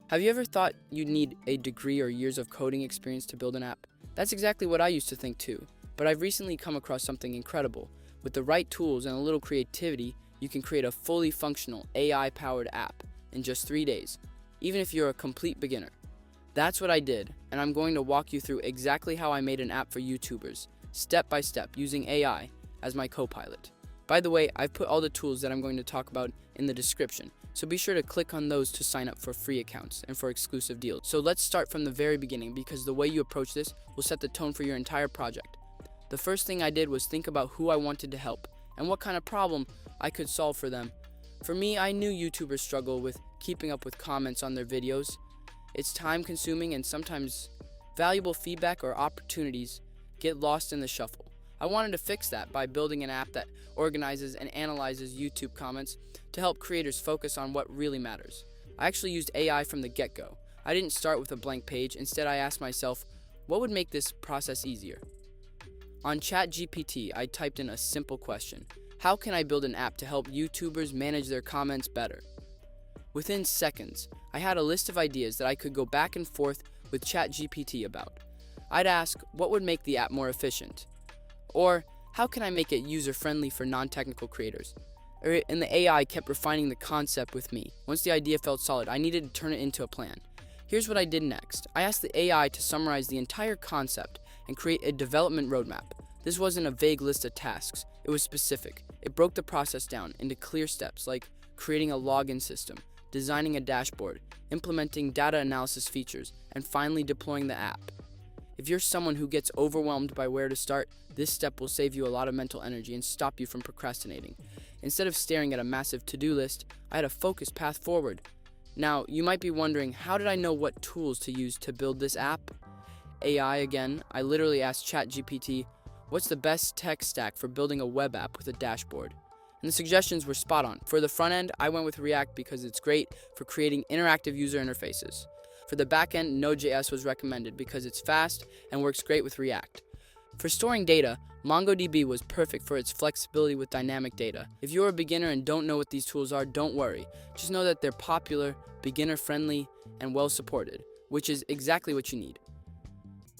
Have you ever thought you'd need a degree or years of coding experience to build an app? That's exactly what I used to think too, but I've recently come across something incredible. With the right tools and a little creativity, you can create a fully functional AI-powered app in just 3 days, even if you're a complete beginner. That's what I did, and I'm going to walk you through exactly how I made an app for YouTubers, step by step, using AI as my co-pilot. By the way, I've put all the tools that I'm going to talk about in the description, so be sure to click on those to sign up for free accounts and for exclusive deals. So let's start from the very beginning, because the way you approach this will set the tone for your entire project. The first thing I did was think about who I wanted to help and what kind of problem I could solve for them. For me, I knew YouTubers struggle with keeping up with comments on their videos. It's time consuming, and sometimes valuable feedback or opportunities get lost in the shuffle. I wanted to fix that by building an app that organizes and analyzes YouTube comments to help creators focus on what really matters. I actually used AI from the get-go. I didn't start with a blank page. Instead, I asked myself, what would make this process easier? On ChatGPT, I typed in a simple question: how can I build an app to help YouTubers manage their comments better? Within seconds, I had a list of ideas that I could go back and forth with ChatGPT about. I'd ask, what would make the app more efficient? Or, how can I make it user-friendly for non-technical creators? And the AI kept refining the concept with me. Once the idea felt solid, I needed to turn it into a plan. Here's what I did next. I asked the AI to summarize the entire concept and create a development roadmap. This wasn't a vague list of tasks. It was specific. It broke the process down into clear steps, like creating a login system, designing a dashboard, implementing data analysis features, and finally deploying the app. If you're someone who gets overwhelmed by where to start, this step will save you a lot of mental energy and stop you from procrastinating. Instead of staring at a massive to-do list, I had a focused path forward. Now, you might be wondering, how did I know what tools to use to build this app? AI again. I literally asked ChatGPT, what's the best tech stack for building a web app with a dashboard? And the suggestions were spot on. For the front end, I went with React because it's great for creating interactive user interfaces. For the back end, Node.js was recommended because it's fast and works great with React. For storing data, MongoDB was perfect for its flexibility with dynamic data. If you're a beginner and don't know what these tools are, don't worry. Just know that they're popular, beginner-friendly, and well-supported, which is exactly what you need.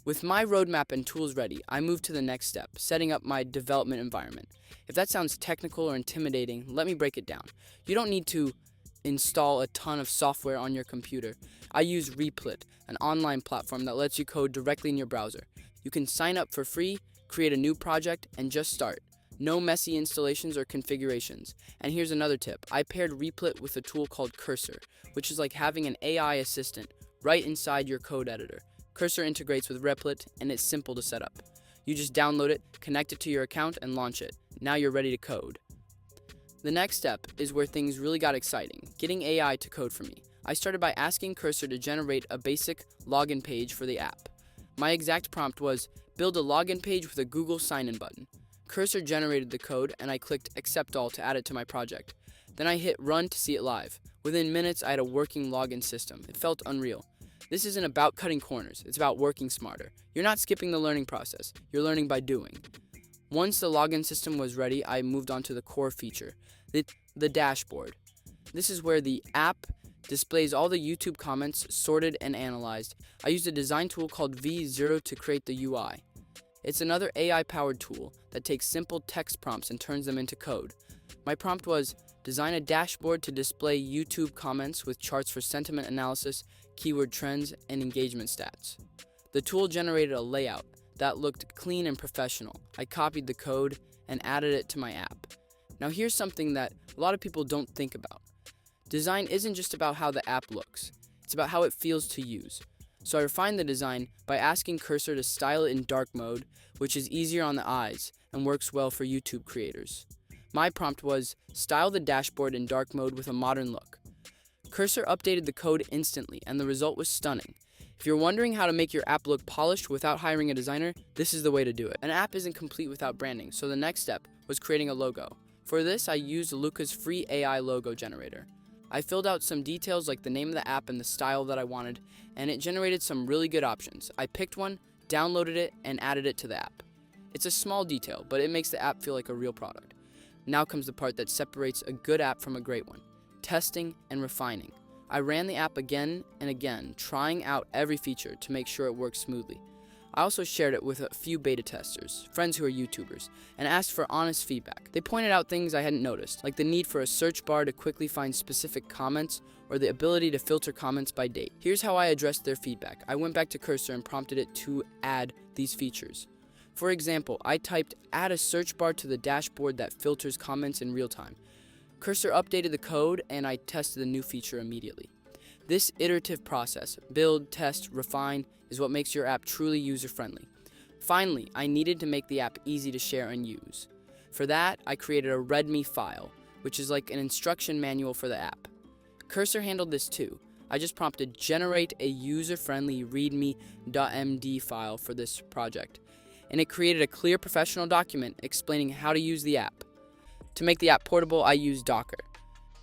With my roadmap and tools ready, I moved to the next step, setting up my development environment. If that sounds technical or intimidating, let me break it down. You don't need to install a ton of software on your computer. I use Replit, an online platform that lets you code directly in your browser. You can sign up for free, create a new project, and just start. No messy installations or configurations. And here's another tip. I paired Replit with a tool called Cursor, which is like having an AI assistant right inside your code editor. Cursor integrates with Replit, and it's simple to set up. You just download it, connect it to your account, and launch it. Now you're ready to code. The next step is where things really got exciting, getting AI to code for me. I started by asking Cursor to generate a basic login page for the app. My exact prompt was, build a login page with a Google sign-in button. Cursor generated the code, and I clicked accept all to add it to my project. Then I hit run to see it live. Within minutes, I had a working login system. It felt unreal. This isn't about cutting corners, it's about working smarter. You're not skipping the learning process, you're learning by doing. Once the login system was ready, I moved on to the core feature, the dashboard. This is where the app displays all the YouTube comments sorted and analyzed. I used a design tool called V0 to create the UI. It's another AI-powered tool that takes simple text prompts and turns them into code. My prompt was, design a dashboard to display YouTube comments with charts for sentiment analysis, keyword trends, and engagement stats. The tool generated a layout that looked clean and professional. I copied the code and added it to my app. Now here's something that a lot of people don't think about. Design isn't just about how the app looks, it's about how it feels to use. So I refined the design by asking Cursor to style it in dark mode, which is easier on the eyes and works well for YouTube creators. My prompt was, style the dashboard in dark mode with a modern look. Cursor updated the code instantly, and the result was stunning. If you're wondering how to make your app look polished without hiring a designer, this is the way to do it. An app isn't complete without branding, so the next step was creating a logo. For this, I used Luca's free AI logo generator. I filled out some details like the name of the app and the style that I wanted, and it generated some really good options. I picked one, downloaded it, and added it to the app. It's a small detail, but it makes the app feel like a real product. Now comes the part that separates a good app from a great one: testing and refining. I ran the app again and again, trying out every feature to make sure it works smoothly. I also shared it with a few beta testers, friends who are YouTubers, and asked for honest feedback. They pointed out things I hadn't noticed, like the need for a search bar to quickly find specific comments or the ability to filter comments by date. Here's how I addressed their feedback. I went back to Cursor and prompted it to add these features. For example, I typed add a search bar to the dashboard that filters comments in real time. Cursor updated the code and I tested the new feature immediately. This iterative process, build, test, refine, is what makes your app truly user-friendly. Finally, I needed to make the app easy to share and use. For that, I created a README file, which is like an instruction manual for the app. Cursor handled this too. I just prompted generate a user-friendly readme.md file for this project, and it created a clear professional document explaining how to use the app. To make the app portable, I used Docker.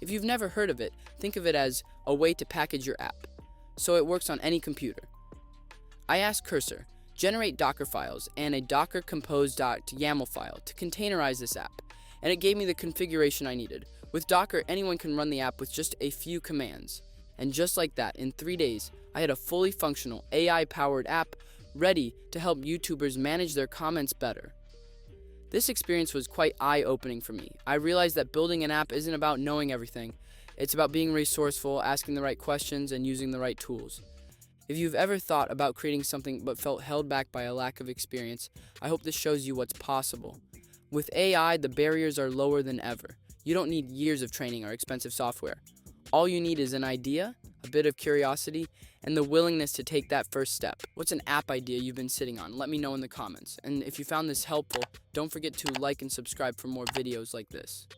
If you've never heard of it, think of it as a way to package your app, so it works on any computer. I asked Cursor, generate Docker files and a docker compose.yaml file to containerize this app, and it gave me the configuration I needed. With Docker, anyone can run the app with just a few commands. And just like that, in 3 days, I had a fully functional AI-powered app ready to help YouTubers manage their comments better. This experience was quite eye-opening for me. I realized that building an app isn't about knowing everything. It's about being resourceful, asking the right questions, and using the right tools. If you've ever thought about creating something but felt held back by a lack of experience, I hope this shows you what's possible. With AI, the barriers are lower than ever. You don't need years of training or expensive software. All you need is an idea, a bit of curiosity, and the willingness to take that first step. What's an app idea you've been sitting on? Let me know in the comments. And if you found this helpful, don't forget to like and subscribe for more videos like this.